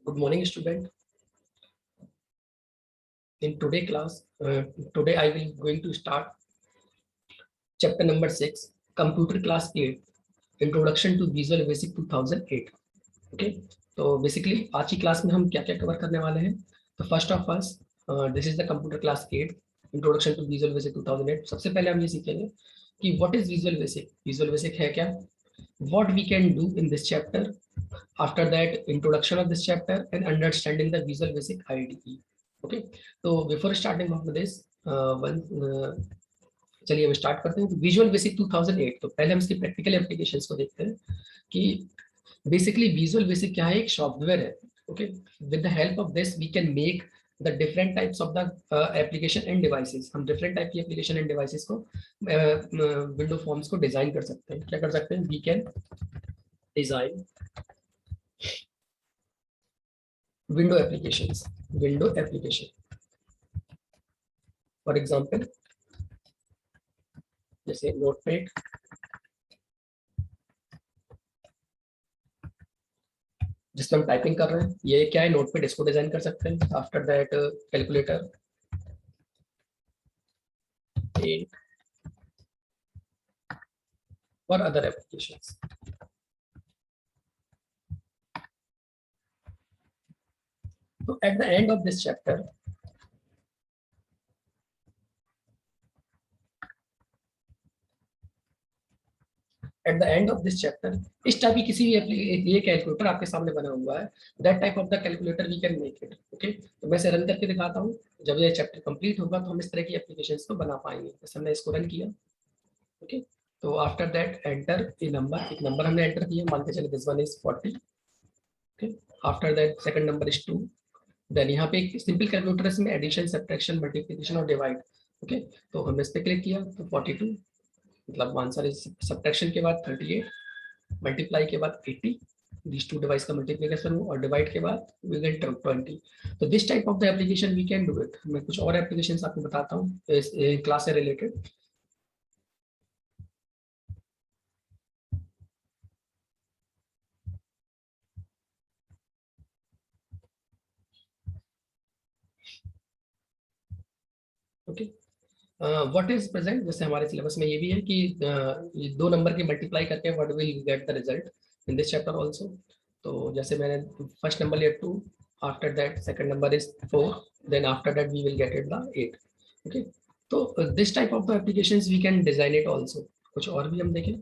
Good morning, student. In today class, today I will going to start chapter number 6, computer class 8, introduction to Visual Basic 2008. Okay, तो basically आज की class में हम क्या क्या cover करने वाले हैं. तो first of all this is the computer class 8, introduction to Visual Basic 2008. सबसे पहले हम ये सीखेंगे कि what is Visual Basic. Visual Basic है क्या, what we can do in this chapter. After that, introduction of this chapter and understanding the Visual Basic IDE. Okay, so before starting off with this, चलिए हम start करते हैं. Visual Basic 2008, तो पहले हम इसकी प्रैक्टिकल एप्लीकेशंस को देखते हैं कि बेसिकली विजुअल बेसिक क्या है. एक सॉफ्टवेयर है. Okay, with the help of this we can make the different types of the application and devices. हम डिफरेंट टाइप की एप्लीकेशन एंड डिवाइसेस को विंडो फॉर्म्स को डिजाइन कर सकते हैं. क्या कर सकते हैं? We can design window application. For example जैसे नोटपैड, जिसमें हम टाइपिंग कर रहे हैं, ये क्या है? नोटपैड. इसको डिजाइन कर सकते हैं. आफ्टर दैट कैलकुलेटर और अदर एप्लीकेशंस. तो at the end of this chapter, इस टाइप की किसी भी ये कैलकुलेटर आपके सामने बना हुआ है, that type of the calculator we can make it. Okay, तो मैं इसे रन करके दिखाता हूँ. जब ये चैप्टर कंप्लीट होगा तो हम इस तरह की एप्लीकेशंस को बना पाएंगे. जैसे हमने इसको रन किया. ओके, तो after that enter a number. एक नंबर हमने एंटर किया, मान के चले this one is 40. Okay, after that second number is 2. Then यहाँ पे एक सिंपल कैलकुलेटर है, इसमें एडिशन, सब्ट्रैक्शन, मल्टीप्लिकेशन और डिवाइड. ओके, तो हमने इस पे क्लिक किया तो 42, मतलब आंसर इज सब्ट्रैक्शन के बाद 38, मल्टीप्लाई के बाद 80, these two डिवाइस का मल्टीप्लिकेशन हो, और डिवाइड के बाद we get 20. तो this type of the application we can do it. मैं कुछ और एप्लीकेशंस आपको बताता हूँ इस क्लास से related. Okay, what is present. जैसे हमारे सिलेबस में ये भी है कि ये दो नंबर के मल्टीप्लाई करके what will get the result in this chapter also. तो जैसे मैंने फर्स्ट नंबर लिया 2, after that second number is 4, then after that we will get it the 8. Okay, तो this type of the applications we can design it also. कुछ और भी हम देखें,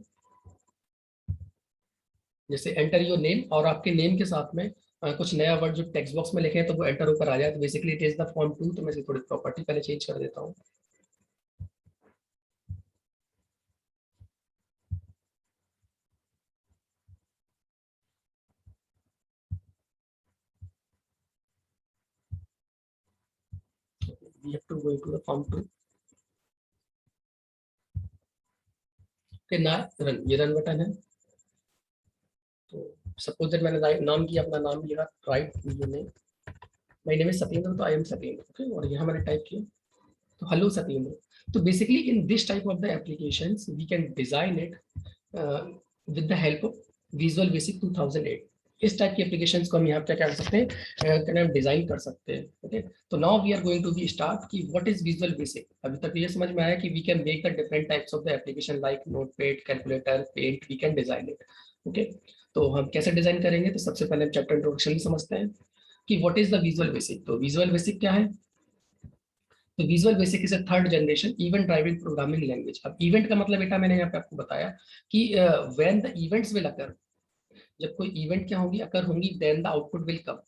जैसे एंटर योर नेम, और आपके नेम के साथ में कुछ नया वर्ड जो टेक्स्ट बॉक्स में लिखे हैं तो वो एंटर होकर आ जाए. तो basically it is the form 2. तो मैं इसकी थोड़ी प्रॉपर्टी पहले चेंज कर देता हूँ. We have to go into the form 2. Okay, now run. ये रन बटन है. तो सपोज दैट मैंने नाम किया, अपना नाम लिखा, write name, my name is Satyendra, तो आई एम सत्येंद्र. ओके, और यहाँ मैंने टाइप किया तो हेलो सत्येंद्र. तो basically in this type of the applications we can design it with the help of visual Basic 2008. इस टाइप की एप्लीकेशंस को हम यहाँ पे क्या कर सकते हैं, हम डिजाइन कर सकते हैं. ओके, तो now we are going to be start कि व्हाट इज विजुअल बेसिक. अभी तक ये समझ में आया कि we can make the different types of the application like Notepad, calculator, paint, we can design it. Okay, तो हम कैसे डिजाइन करेंगे. तो सबसे पहले हम चैप्टर इंट्रोडक्शन समझते हैं कि what is the Visual Basic. तो विजुअल बेसिक क्या है. तो Visual Basic is a third generation event driven programming language. अब इवेंट का मतलब बेटा मैंने यहाँ पे आपको बताया कि when the events will occur, जब कोई इवेंट क्या होगी, अकर होंगी, then the output will come.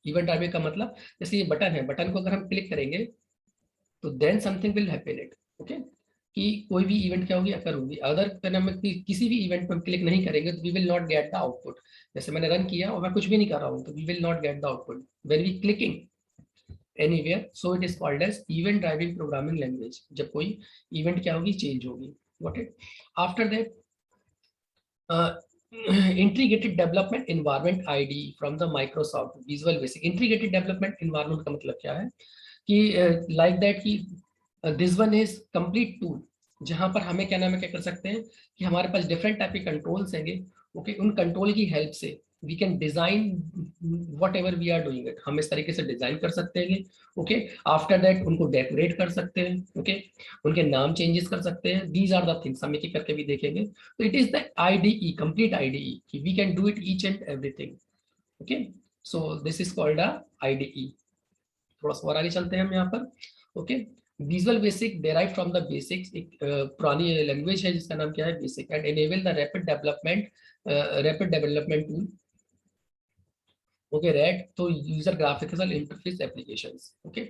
Event driven का मतलब जैसे ये बटन है, बटन को अगर हम क्लिक करेंगे तो then something will happen it. Okay, कि कोई भी इवेंट क्या होगी, अकर होगी. अदर हम किसी भी इवेंट पर क्लिक नहीं करेंगे तो we will not get the output. जैसे मैंने रन किया और मैं कुछ भी नहीं कर रहा हूँ तो we will not get the output when we clicking anywhere. So it is called as event driving programming language. जब कोई इवेंट क्या होगी, चेंज होगी. Got it? After that, integrated development environment IDE from the Microsoft Visual Basic. Integrated development environment का मतलब क्या है कि like that कि this one is complete tool, जहां पर हमें क्या नाम है, क्या कर सकते हैं कि हमारे पास डिफरेंट टाइप के कंट्रोल्स हैंगे. ओके, उन कंट्रोल की हेल्प से we can design whatever we are doing it, हम इस तरीके से डिजाइन कर सकते हैं। ओके, आफ्टर दैट उनको डेकोरेट कर सकते हैं। ओके, उनके नाम चेंजेस कर सकते हैं। दीज आर द थिंग्स हम एक एक करके भी देखेंगे। तो it is the IDE, complete IDE, कि we can do it each and everything. Okay, so this is called a IDE. थोड़ा सा और आगे चलते हैं हम यहाँ पर। Okay, visual basic derive from the basics, एक पुरानी लैंग्वेज है जिसका नाम क्या है, basic, and enable the rapid development tool. Okay, right तो user graphical interface applications. Okay,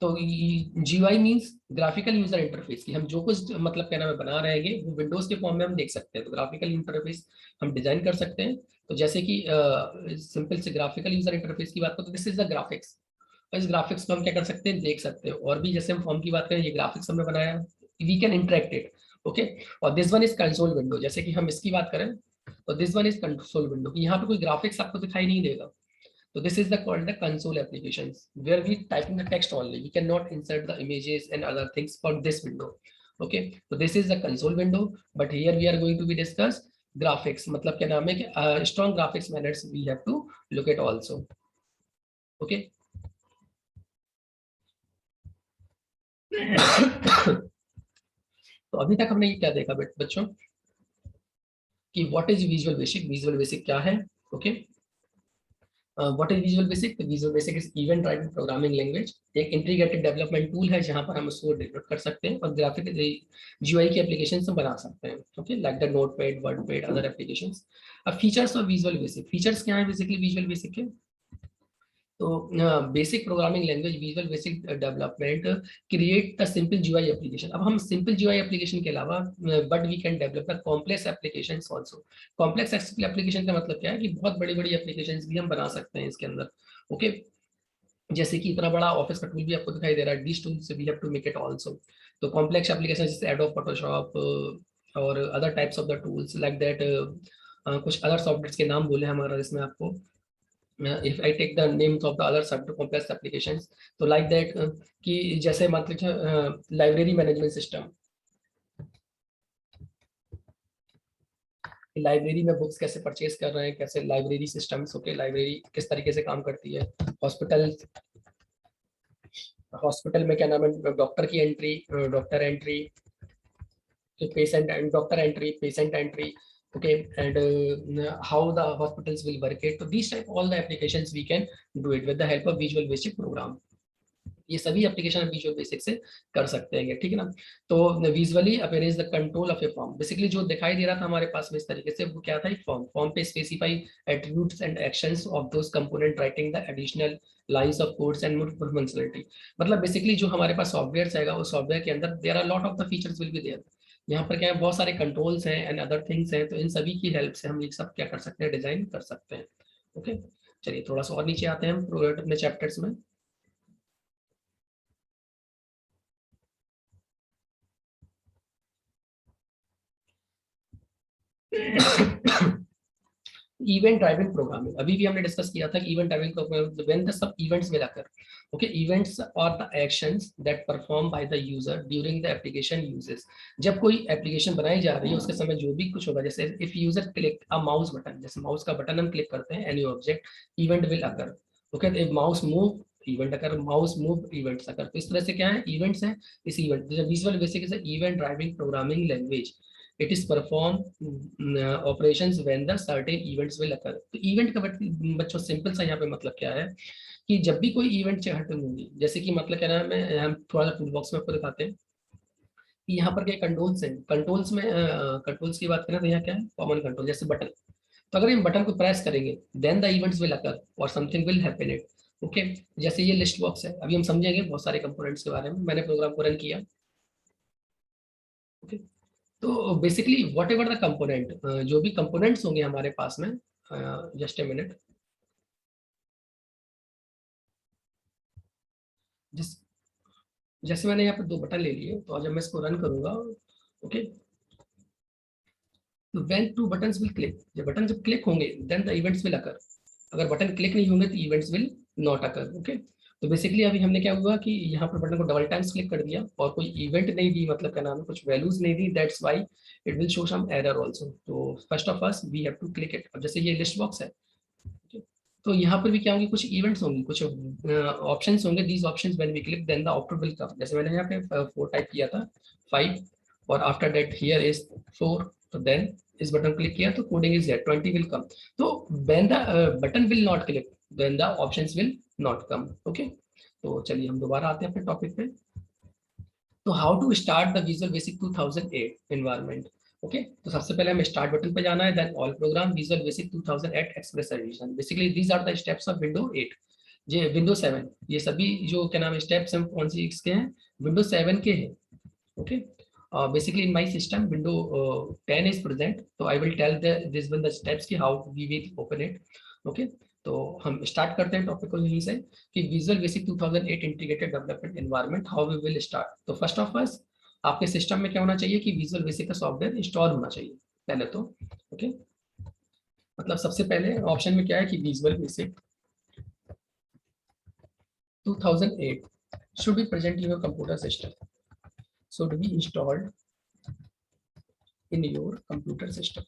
तो GUI means graphical user interface, कि हम जो कुछ मतलब क्या नाम है बना रहे हैं वो विंडोज के फॉर्म में हम देख सकते हैं। तो ग्राफिकल इंटरफेस हम डिजाइन कर सकते हैं। तो जैसे कि सिंपल से ग्राफिकल यूजर इंटरफेस की बात करें तो दिस इज द ग्राफिक्स। और इस ग्राफिक्स को हम क्या कर सकते हैं, देख सकते हैं। और भी जैसे हम फॉर्म की बात करें, ये ग्राफिक्स हमने बनाया, we can interact it. Okay, और this one is console window, जैसे कि हम इसकी बात करें तो this one is console window, यहाँ पे कोई ग्राफिक्स आपको दिखाई नहीं देगा। So this is the called the console applications where we typing the text only. We cannot insert the images and other things for this window. Okay, so this is the console window, but here we are going to be discuss graphics. मतलब क्या नाम है कि strong graphics methods we have to look at also. Okay. तो अभी तक हमने ये क्या देखा बच्चों, कि what is Visual Basic, Visual Basic क्या है। Okay, what is Visual Basic, Visual Basic is event driven programming language, एक इंटीग्रेटेड डेवलपमेंट टूल है जहां पर हम उसको डेवलप कर सकते हैं और ग्राफिक जीयूआई की एप्लीकेशन हम बना सकते हैं। Okay, like the Notepad, WordPad, other applications. अब features of visual basic, features क्या है बेसिकली विजुअल बेसिक के। तो basic programming language visual basic development create the simple GUI application. अब हम सिंपल जीयूआई एप्लीकेशन के अलावा but we can develop the complex applications also. Complex application का मतलब क्या है कि बहुत बड़ी बड़ी एप्लीकेशंस भी हम बना सकते हैं इसके अंदर। ओके, जैसे कि इतना बड़ा ऑफिस का टूल भी आपको दिखाई दे रहा है, दिस टूल से we have to make it also. तो कॉम्प्लेक्स एप्लीकेशन जैसे एडोब फोटोशॉप और other types of the tools like that, कुछ अदर सॉफ्टवेयर के नाम बोले हमारा इसमें आपको। if I take the names of the other sub complex applications, तो like that कि जैसे मतलब लाइब्रेरी मैनेजमेंट सिस्टम, लाइब्रेरी में बुक्स कैसे परचेज कर रहे हैं, कैसे लाइब्रेरी सिस्टम्स, ओके, लाइब्रेरी किस तरीके से काम करती है। हॉस्पिटल, हॉस्पिटल में क्या नाम है, डॉक्टर की entry, doctor entry, patient and doctor entry, patient entry. Okay, and how the hospitals will work it, so these type all the applications we can do it with the help of visual basic program। ये सभी application Visual basic से कर सकते हैं, ठीक है ना। तो visually appearance the control of A form, basically जो दिखाई दे रहा था हमारे पास में इस तरीके से, वो क्या था, एक फॉर्म, फॉर्म पे specify attributes and actions of those component writing the additional lines of codes and more functionality. मतलब बेसिकली जो हमारे पास सॉफ्टवेयर आएगा उस सॉफ्टवेयर के अंदर there are lot of the features will be there. यहाँ पर क्या है, बहुत सारे कंट्रोल्स हैं एंड अदर थिंग्स हैं, तो इन सभी की हेल्प से हम ये सब क्या कर सकते हैं, डिजाइन कर सकते हैं। ओके, चलिए थोड़ा सा और नीचे आते हैं हम अपने चैप्टर्स में। इवेंट ड्राइविंग प्रोग्रामिंग, अभी भी हमने डिस्कस किया था कि event driving programming when the सब events will occur. Okay, events are the actions that perform by the user during the application uses. जब कोई एप्लीकेशन बनाई जा रही है उसके समय जो भी कुछ होगा, जैसे if user click a mouse button, जैसे माउस का बटन हम क्लिक करते हैं, any object, event will occur. Okay, if mouse move, event occur, mouse move, events अकर। तो इस तरह से क्या है, इवेंट्स है। इस event visual Basic is event driving programming language, it is perform operations when the certain events will occur। तो event का बच्चों सिंपल सा यहाँ पे मतलब क्या है, कि जब भी कोई इवेंट खत्म होगी, जैसे कि मतलब क्या नाम है, हम थोड़ा सा टूल बॉक्स में आपको दिखाते हैं कि यहाँ पर क्या कंट्रोल्स हैं। कंट्रोल्स में कंट्रोल्स की बात करें तो यहाँ क्या है, कॉमन कंट्रोल, जैसे बटन। तो अगर इन बटन को प्रेस करेंगे then the events will occur और something will happen it. Okay, जैसे ये लिस्ट बॉक्स है, अभी हम समझेंगे बहुत सारे कंपोनेंट्स के बारे में, मैंने प्रोग्राम को रन किया। ओके, तो basically what ever the component, जो भी कंपोनेंट्स होंगे हमारे पास में, जस्ट ए मिनट, जिस जैसे मैंने यहाँ पे दो बटन ले लिए, तो जब मैं इसको रन करूंगा, ओके, तो when two buttons will click, जब बटन जब क्लिक होंगे then the events will occur. अगर बटन क्लिक नहीं होंगे तो events will not occur. Okay, तो बेसिकली अभी हमने क्या हुआ कि यहाँ पर बटन को डबल टाइम्स क्लिक कर दिया और कोई इवेंट नहीं दी, मतलब क्या नाम है, कुछ वैल्यूज नहीं दी, that's why it will show some error also. तो first of all we have to click it. अब जैसे ये लिस्ट बॉक्स है, तो यहाँ पर भी क्या होंगे, कुछ इवेंट्स होंगे, कुछ ऑप्शंस होंगे। These options when we click then the output will come. जैसे मैंने यहाँ पे 4 टाइप किया था, 5, और आफ्टर दैट हियर इज 4, तो देन इस बटन क्लिक किया तो coding is there, 20 will come. तो when the button will not click then the options will not come. Okay, तो चलिए हम दोबारा आते हैं अपने टॉपिक पे। तो how to start the Visual Basic 2008 environment. Okay, तो सबसे पहले हमें स्टार्ट बटन पे जाना है, then all program Visual Basic 2008 Express Edition. Basically these are the steps of window 8, ये विंडो 7, ये सभी जो क्या नाम है स्टेप्स हैं कौन सी इसके हैं, विंडो 7 के हैं। Okay, basically in my system window 10 is present, so I will tell this one the steps ki how we will open it. Okay, तो हम स्टार्ट करते हैं टॉपिक को यहीं से कि Visual Basic 2008 integrated development environment, how we will start. तो first of all आपके सिस्टम में क्या होना चाहिए कि विजुअल बेसिक का सॉफ्टवेयर इंस्टॉल होना चाहिए पहले तो। ओके, मतलब सबसे पहले ऑप्शन में क्या है कि Visual Basic 2008 should be present in your computer system, should be installed in your computer system,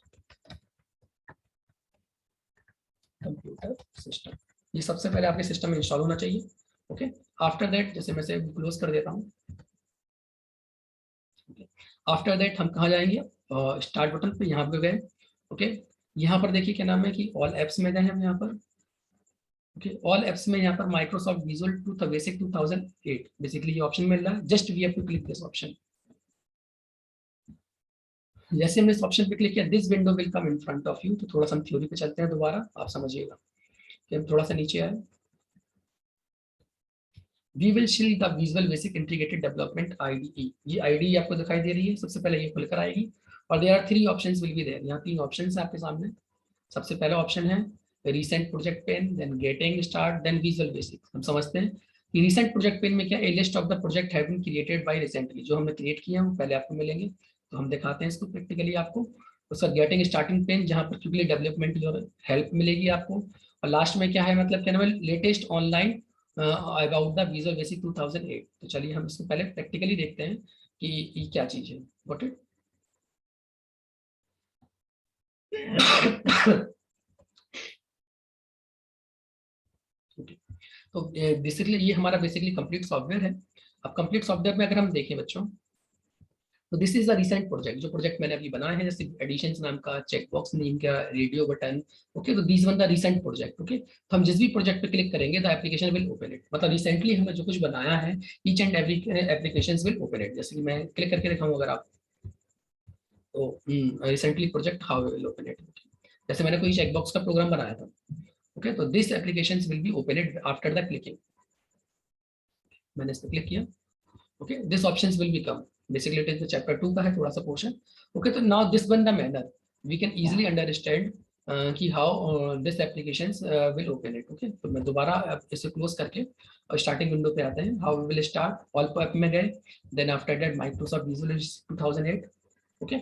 computer system, ये सबसे पहले आपके सिस्टम में इंस्टॉल होना चाहिए। ओके, आफ्टर दैट जैसे मैं से क्लोज कर देता हूँ। आफ्टर दैट हम कहाँ जाएंगे, स्टार्ट बटन पे यहाँ पे गए। ओके, यहाँ पर देखिए क्या नाम है कि ऑल एप्स में गए हम यहाँ पर। ओके, ऑल एप्स में यहाँ पर माइक्रोसॉफ्ट विजुअल बेसिक 2008 बेसिकली ये ऑप्शन मिल रहा है, just we have to click this option. जैसे हमने इस ऑप्शन पे क्लिक किया this window will come in front of you. तो थोड़ा सा हम थ्योरी पे चलते हैं दोबारा, आप समझिएगा कि हम थोड़ा सा नीचे आए। We will see the Visual Basic integrated development IDE, ये IDE आपको दिखाई दे रही है, सबसे पहले ये खुलकर आएगी और there are 3 options will be there. यहाँ 3 ऑप्शंस है आपके सामने। सबसे पहला ऑप्शन है recent project pane, then getting start, then visual basic. हम समझते हैं कि रिसेंट प्रोजेक्ट पेन में क्या, a list of the project have been created by recently, जो हमने क्रिएट किए हैं वो पहले आपको मिलेंगे। तो हम दिखाते हैं इसको प्रैक्टिकली आपको। उसका गेटिंग स्टार्टिंग पेन जहाँ पर क्विकली डेवलपमेंट और हेल्प मिलेगी आपको। और लास्ट में क्या है, मतलब क्या नाम है, latest online about the Visual Basic 2008। तो चलिए हम इसको पहले प्रैक्टिकली देखते हैं कि ये क्या चीज है। Got it. तो बेसिकली ये हमारा बेसिकली कंप्लीट सॉफ्टवेयर है। अब कंप्लीट सॉफ्टवेयर में अगर हम देखें बच्चों, तो this is the recent project, जो प्रोजेक्ट मैंने अभी बनाया है, जैसे एडिशंस नाम का, चेकबॉक्स नेम का, रेडियो बटन। ओके, तो this one the recent project. Okay, तो हम जिस भी प्रोजेक्ट पे क्लिक करेंगे the application will open it, मतलब रिसेंटली हमने जो कुछ बनाया है each and every application will open it. जैसे कि मैं क्लिक करके दिखाऊं अगर आप, तो recently project how will open it. जैसे मैंने कोई चेकबॉक्स का प्रोग्राम बनाया था। ओके, तो this application will be open it after the clicking. मैंने इस पर क्लिक किया। okay, this options will become, basically it is the chapter 2 का है थोड़ा सा portion। okay, तो now this one the manner we can easily understand कि how this applications will open it। okay, तो मैं दोबारा इसे क्लोज करके और स्टार्टिंग विंडो पे आते हैं। how we will start, all app में गए, then after that Microsoft Visual 2008। okay,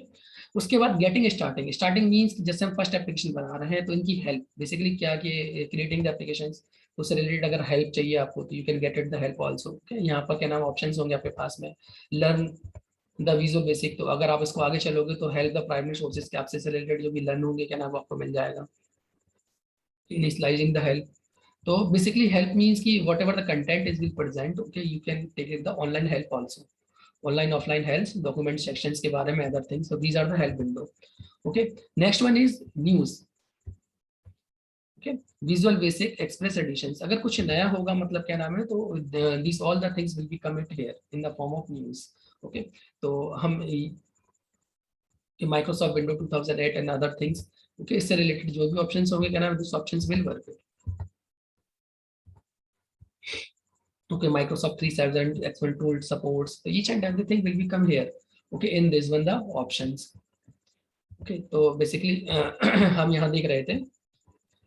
उसके बाद गेटिंग स्टार्टिंग, स्टार्टिंग मीन्स जैसे हम फर्स्ट एप्लीकेशन बना रहे हैं तो इनकी हेल्प, बेसिकली क्या कि क्रिएटिंग द एप्लीकेशंस, उससे रिलेटेड अगर हेल्प चाहिए आपको तो you can get it the help also. Okay, यहाँ पर क्या नाम ऑप्शंस होंगे आपके पास में, लर्न द विजुअल बेसिक, तो अगर आप इसको आगे चलोगे तो हेल्प द प्राइमरी सोर्सेज के आपसे से रिलेटेड जो भी लर्न होंगे क्या नाम आपको मिल जाएगा। इनिशियलाइजिंग द हेल्प, तो बेसिकली हेल्प मीन्स कि whatever the content is will present, okay you can take it the online help also, online offline help, document sections के बारे में, other things, so these are the help window। okay, next one is news। okay, Visual Basic Express editions, अगर कुछ नया होगा मतलब क्या नाम है, तो this all the things will be commit here in the form of news. Okay, तो हम Microsoft window 2008 and other things, okay इससे रिलेटेड जो भी ऑप्शंस होंगे क्या नाम है, this options will work. okay, Microsoft 370 Excel tool supports, so each and everything will become here। okay, in this one the options। okay, तो basically हम यहाँ देख रहे थे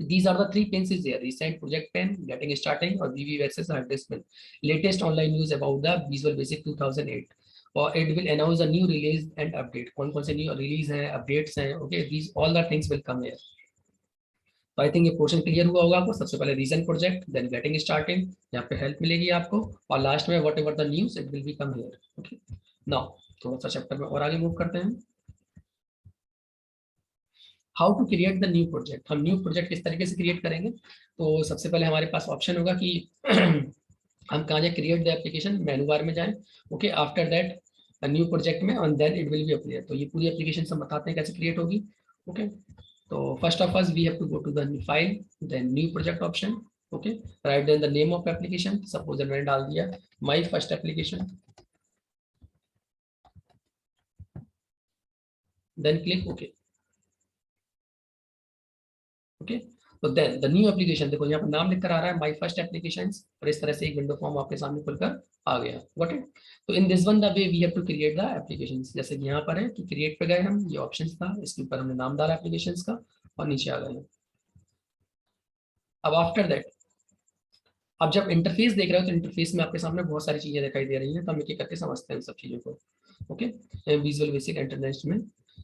these are the 3 panes is there, recent project pane, getting starting और VV access hard disk pane, latest online news about the Visual Basic 2008 और it will announce a new release and update, कौन कौन से new release हैं, updates हैं। okay, these all the things will come here। तो I think ये portion clear हुआ होगा आपको। सबसे पहले recent project, then getting starting, यहाँ पे हेल्प मिलेगी आपको, और लास्ट में whatever the news it will be come here. Okay, now थोड़ा सा चैप्टर में और आगे मूव करते हैं। How to create the new project, हम न्यू प्रोजेक्ट किस तरीके से क्रिएट करेंगे। तो सबसे पहले हमारे पास ऑप्शन होगा कि हम कहाँ जाए, create the application, menu bar में जाएं। Okay, after that new project में, और then it will be appear. तो ये पूरी एप्लीकेशन हम बताते हैं कैसे क्रिएट होगी। ओके, तो first of all we have to go to the file, then new project option. Okay, right then the name of application, suppose मैंने डाल दिया my first application, then click okay. Okay, तो then the new application, देखो यहाँ पर नाम लिखकर आ रहा है माय फर्स्ट एप्लीकेशन, और इस तरह से एक विंडो फॉर्म आपके सामने खुलकर आ गया। Got it. तो in this one the way we have to create the application, जैसे कि यहाँ पर है कि क्रिएट पे गए हम, ये ऑप्शन था, इसके ऊपर हमने नाम डाला एप्लीकेशन का और नीचे आ गए। अब आफ्टर दैट, अब जब इंटरफेस देख रहे हो तो इंटरफेस में आपके सामने बहुत सारी चीजें दिखाई दे रही हैं, तो हम एक करके समझते हैं सब चीजों को। ओके, विजुअल बेसिक इंटरनेट में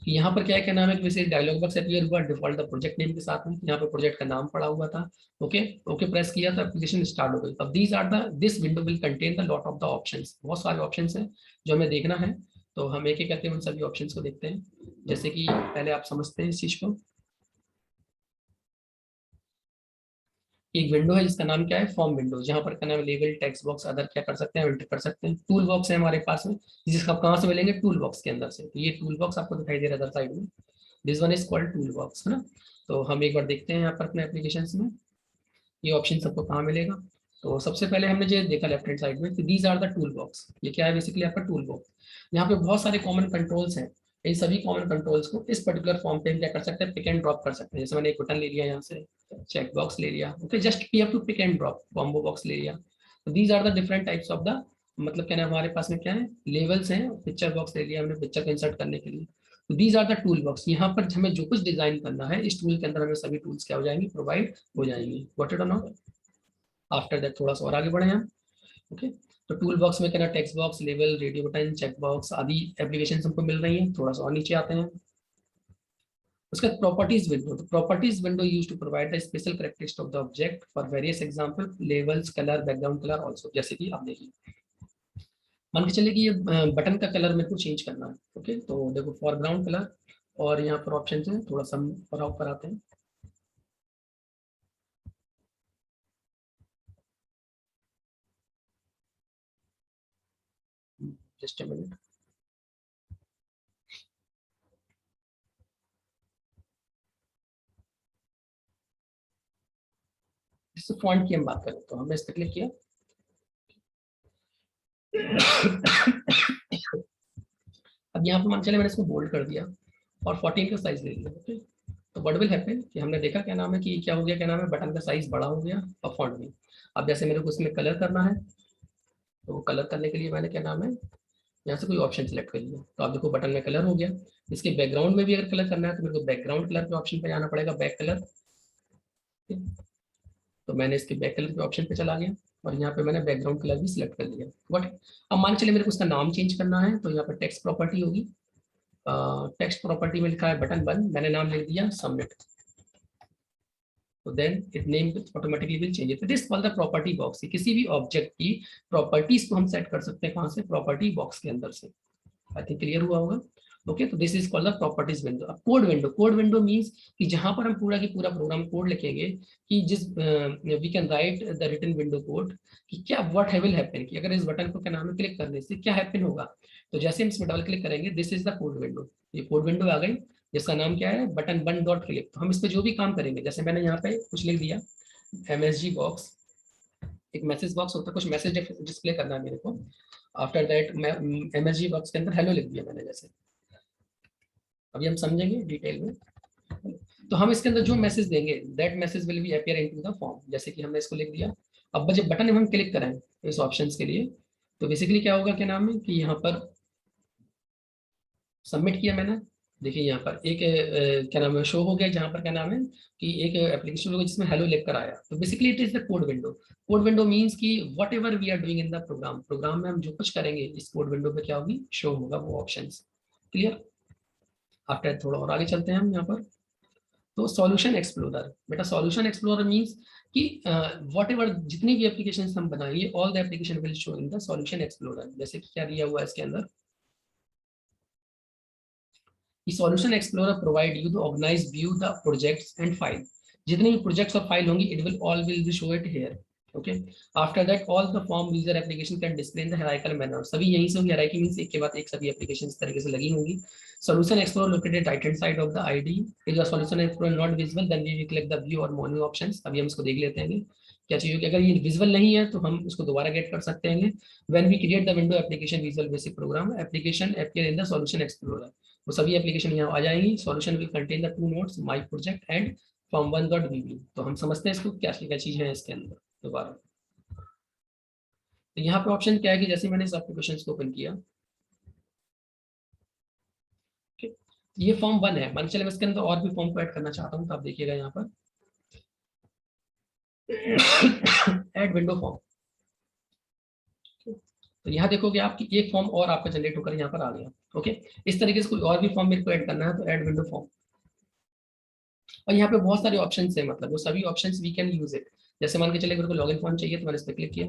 यहाँ पर क्या है, क्या नाम है, वैसे डायलॉग बॉक्स अपीयर हुआ डिफॉल्ट द प्रोजेक्ट नेम के साथ में, यहाँ पे प्रोजेक्ट का नाम पड़ा हुआ था। ओके, ओके प्रेस किया तो एप्लीकेशन स्टार्ट हो गई। अब these are the, this window will contain the lot of the options, बहुत सारे ऑप्शंस हैं जो हमें देखना है। तो हम एक एक करके उन सभी ऑप्शंस को देखते हैं। जैसे कि पहले आप समझते हैं इस चीज को, एक विंडो है जिसका नाम क्या है, फॉर्म विंडो, जहां पर क्या नाम है, लेबल, टेक्स्ट बॉक्स, अदर क्या कर सकते हैं, एंटर कर सकते हैं। टूल बॉक्स है हमारे पास में, जिसका आप कहाँ से मिलेंगे, टूल बॉक्स के अंदर से। तो ये टूल बॉक्स आपको दिखाई दे रहा है अदर साइड में, this one is called tool box, है ना। तो हम एक बार देखते हैं यहाँ पर अपने एप्लीकेशन में ये ऑप्शन सबको कहाँ मिलेगा। तो सबसे पहले हमने जो देखा लेफ्ट हैंड साइड में, these are the tool box, ये क्या है, बेसिकली आपका टूल बॉक्स। यहाँ पे बहुत सारे कॉमन कंट्रोल्स हैं, इन सभी कॉमन कंट्रोल्स को इस पर्टिकुलर फॉर्म पे हम क्या कर सकते हैं, पिक एंड ड्रॉप कर सकते हैं। जैसे मैंने एक बटन ले लिया यहाँ से, चेक बॉक्स ले लिया, okay, just we have to pick and drop, combo box ले लिया। तो these are the different types of the, मतलब क्या है हमारे पास में क्या है, लेवल्स हैं। पिक्चर बॉक्स ले लिया हमने पिक्चर को इंसर्ट करने के लिए। तो these are the tool box, यहाँ पर हमें जो कुछ डिजाइन करना है इस टूल के अंदर हमें सभी टूल्स क्या हो जाएंगे, प्रोवाइड हो जाएंगे। गॉट इट और नॉट। आफ्टर दैट थोड़ा सा और आगे बढ़े हम। ओके, तो टूल बॉक्स में क्या ना, टेक्स्ट बॉक्स, लेवल, रेडियो बटन, चेक बॉक्स आदि एप्लीकेशन हमको मिल रही हैं। थोड़ा सा और नीचे आते हैं, उसके बाद प्रॉपर्टीज विंडो। तो properties window use to provide the special characteristic of the object for various example, labels, colour, background colour also. जैसे कि आप देखिए, मान के चलिए कि ये बटन का कलर मेरे को चेंज करना है। ओके, तो देखो फॉरग्राउंड कलर, और यहाँ पर ऑप्शन है, थोड़ा सा और ऊपर आते हैं। जस्ट अ मिनट, इससे फॉन्ट की हम बात करें तो हमने इस पर क्लिक किया। अब यहाँ पे मान चले मैंने इसको बोल्ड कर दिया और 14 का साइज ले लिया। ओके, तो व्हाट विल हैपन कि हमने देखा क्या नाम है कि क्या हो गया, क्या नाम है, बटन का साइज बड़ा हो गया और फॉन्ट भी। अब जैसे मेरे को इसमें कलर करना है, तो कलर करने के लिए मैंने क्या नाम है, यहाँ से कोई ऑप्शन सिलेक्ट कर लिया। तो आप देखो बटन में कलर हो गया। इसके बैकग्राउंड में भी अगर कलर करना है तो मेरे को बैकग्राउंड कलर के ऑप्शन पे जाना पड़ेगा, बैक कलर। तो मैंने इसके बैक कलर के ऑप्शन पे चला गया और यहाँ पे मैंने बैकग्राउंड कलर भी सिलेक्ट कर लिया। बट अब मान चलिए मेरे को उसका नाम चेंज करना है, तो यहाँ पर टेक्स्ट प्रॉपर्टी होगी। टेक्स्ट प्रॉपर्टी में लिखा है बटन 1, मैंने नाम लिख दिया सबमिट। तो then it name automatically will change it. This called the property box. किसी भी ऑब्जेक्ट की प्रॉपर्टीज को हम सेट कर सकते हैं, कहाँ से, प्रॉपर्टी बॉक्स के अंदर से। आई थिंक क्लियर हुआ होगा। ओके, तो this is called the properties window. अब code window, code window means कि जहां पर हम पूरा की पूरा प्रोग्राम कोड लिखेंगे, कि जिस we can write the written window code, कि क्या व्हाट विल हैपन, कि अगर इस बटन को क्या नाम है क्लिक करने से क्या हैपन होगा। तो जैसे हम इसमें डबल क्लिक करेंगे, this is the code window, ये कोड विंडो आ गई, जिसका नाम क्या है, बटन 1 डॉट क्लिक। तो हम इस पर जो भी काम करेंगे, जैसे मैंने यहाँ पे कुछ लिख दिया, MSG बॉक्स, एक मैसेज बॉक्स होता है, कुछ मैसेज डिस्प्ले करना है मेरे को। आफ्टर दैट मैं MSG बॉक्स के अंदर हेलो लिख दिया मैंने, जैसे अभी हम समझेंगे डिटेल में। तो हम इसके अंदर जो मैसेज देंगे, that message will be appear into the form, जैसे कि हमने इसको लिख दिया। अब जब बटन हम क्लिक करें इस ऑप्शंस के लिए, तो बेसिकली क्या होगा, क्या नाम है कि यहाँ पर सबमिट किया मैंने। देखिए यहाँ पर एक क्या नाम है शो हो गया, जहाँ पर क्या नाम है कि एक एप्लीकेशन होगा जिसमें हेलो लिखकर आया। तो basically it is the code window. Code window means कि whatever we are doing in the program, program में हम जो कुछ करेंगे इस कोड विंडो पे क्या होगी, शो होगा वो ऑप्शंस। क्लियर। आफ्टर थोड़ा और आगे चलते हैं हम यहाँ पर। तो सॉल्यूशन एक्सप्लोरर, बेटा सॉल्यूशन एक्सप्लोरर मींस कि व्हाट एवर जितनी भी एप्लीकेशन हम बनाएंगे, all the application will show in the solution explorer. जैसे कि क्या दिया हुआ है इसके अंदर, कि solution explorer provide you the organised view the projects and file, जितने भी प्रोजेक्ट्स और फाइल होंगी it will be show it here. Okay, after that all the form user application can display in the hierarchical manner, सभी यहीं से होंगी, hierarchy means एक के बाद एक सभी एप्लीकेशन इस तरीके से लगी होंगी। Solution explorer located right hand side of the ID, if the solution explorer not visible then we will click the view और मेन्यू ऑप्शंस। अभी हम इसको देख लेते हैं क्या चाहिए कि अगर ये विजुअल नहीं है तो हम इसको दोबारा गेट कर सकते हैं। When we create the window application Visual Basic program application appear in the solution explorer, वो सभी एप्लीकेशन यहाँ आ जाएंगी। Solution will contain the 2 nodes my project and form1.vb। तो हम समझते हैं इसको क्या क्या चीज है इसके अंदर दोबारा। तो यहाँ पे ऑप्शन क्या है कि जैसे मैंने इस एप्लीकेशन को ओपन किया, ये फॉर्म 1 है, मान चले मैं इसके अंदर और भी फॉर्म को ऐड करना चाहता हूँ, तो आप देखिएगा यहाँ पर ऐड विंडो फॉर्म। तो यहाँ देखोगे आपकी एक फॉर्म और आपका जनरेट होकर यहाँ पर आ गया। ओके, इस तरीके से कोई और भी फॉर्म मेरे को ऐड करना है तो ऐड विंडो फॉर्म, और यहाँ पे बहुत सारे ऑप्शंस हैं, मतलब वो सभी options we can use it. जैसे मान के चले मेरे को लॉगिन फॉर्म चाहिए तो मैंने इस पर क्लिक किया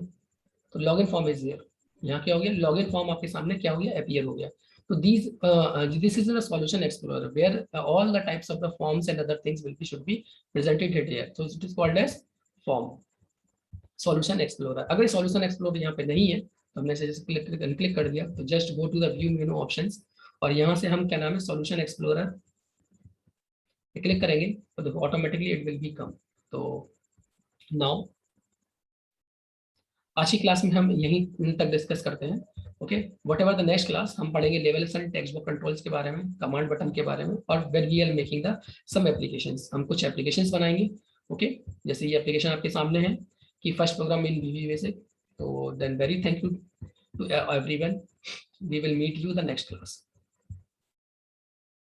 तो लॉगिन फॉर्म इज हियर, यहाँ क्या हो गया, लॉगिन फॉर्म आपके सामने क्या हो गया, अपीयर हो गया। तो this is the solution explorer where all the types of the forms and other things will be should be presented here, so it is called as form solution explorer. अगर solution explorer यहाँ पे नहीं है तो हमने जैसे click कर दिया तो just go to the view menu options, और यहाँ से हम क्या नाम है सॉल्यूशन एक्सप्लोरर क्लिक करेंगे तो देखो ऑटोमेटिकली इट विल बी कम। तो नाउ आज की क्लास में हम यहीं तक डिस्कस करते हैं। Okay, whatever the next class हम पढ़ेंगे labels and text box controls के बारे में, कमांड बटन के बारे में, और when we are making the some applications, हम कुछ एप्लीकेशंस बनाएंगे। ओके, जैसे ये एप्लीकेशन आपके सामने है कि first program in VB basic. तो then very thank you to everyone, we will meet you the next class.